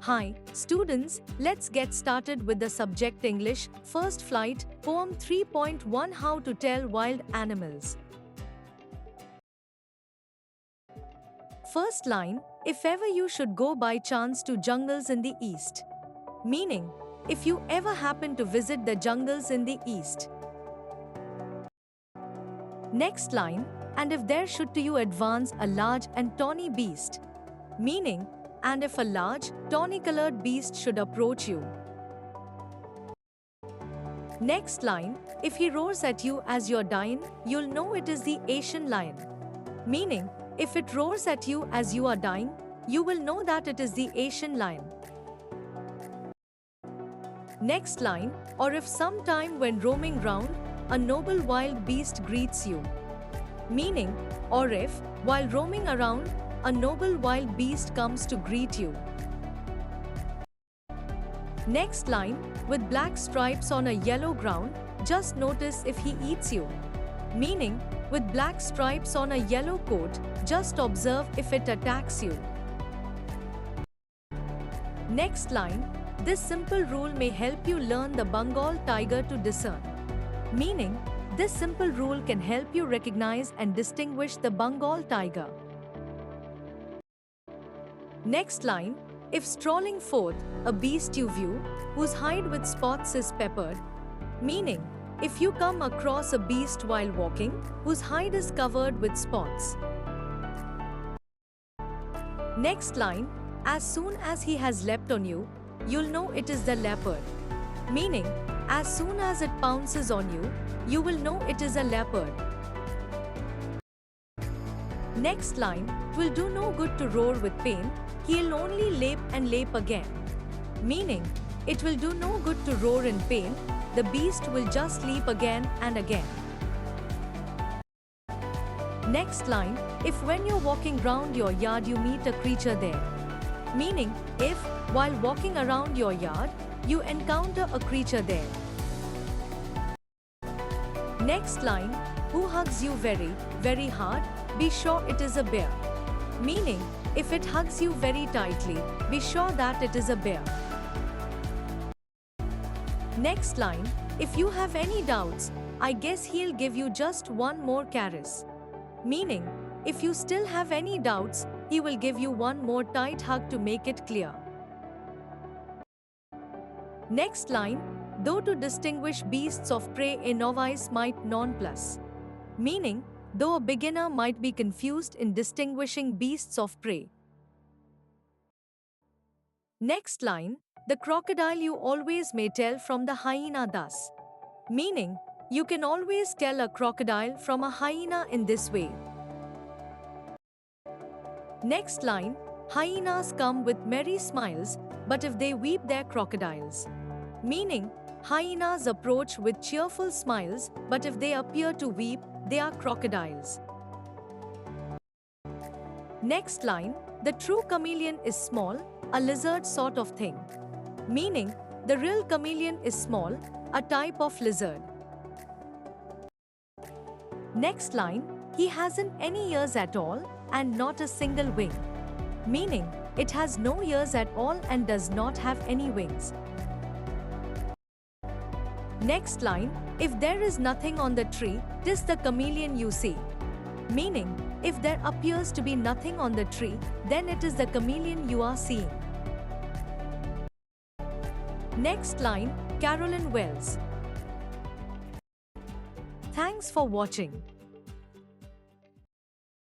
Hi, students, let's get started with the subject English, First Flight, Poem 3.1 How to Tell Wild Animals. First line, if ever you should go by chance to jungles in the east. Meaning, if you ever happen to visit the jungles in the east. Next line, and if there should to you advance a large and tawny beast. Meaning, and if a large, tawny-colored beast should approach you. Next line, if he roars at you as you're dying, you'll know it is the Asian lion. Meaning, if it roars at you as you are dying, you will know that it is the Asian lion. Next line, or if sometime when roaming round, a noble wild beast greets you. Meaning, or if, while roaming around, a noble wild beast comes to greet you. Next line, with black stripes on a yellow ground, just notice if he eats you. Meaning, with black stripes on a yellow coat, just observe if it attacks you. Next line, this simple rule may help you learn the Bengal tiger to discern. Meaning, this simple rule can help you recognize and distinguish the Bengal tiger. Next line, if strolling forth, a beast you view, whose hide with spots is peppered. Meaning, if you come across a beast while walking, whose hide is covered with spots. Next line, as soon as he has leapt on you, you'll know it is the leopard. Meaning, as soon as it pounces on you, you will know it is a leopard. Next line, 'twill do no good to roar with pain, he'll only leap and leap again. Meaning, it will do no good to roar in pain, the beast will just leap again and again. Next line, if when you're walking round your yard you meet a creature there. Meaning, if, while walking around your yard, you encounter a creature there. Next line, who hugs you very, very hard, be sure it is a bear. Meaning, if it hugs you very tightly, be sure that it is a bear. Next line, if you have any doubts, I guess he'll give you just one more caress. Meaning, if you still have any doubts, he will give you one more tight hug to make it clear. Next line, though to distinguish beasts of prey a novice might nonplus. Meaning, though a beginner might be confused in distinguishing beasts of prey. Next line, the crocodile you always may tell from the hyena thus. Meaning, you can always tell a crocodile from a hyena in this way. Next line, hyenas come with merry smiles, but if they weep they're crocodiles. Meaning, hyenas approach with cheerful smiles, but if they appear to weep, they are crocodiles. Next line, the true chameleon is small, a lizard sort of thing. Meaning, the real chameleon is small, a type of lizard. Next line, he hasn't any ears at all, and not a single wing. Meaning, it has no ears at all and does not have any wings. Next line, if there is nothing on the tree, 'tis the chameleon you see. Meaning, if there appears to be nothing on the tree, then it is the chameleon you are seeing. Next line, Carolyn Wells. Thanks for watching.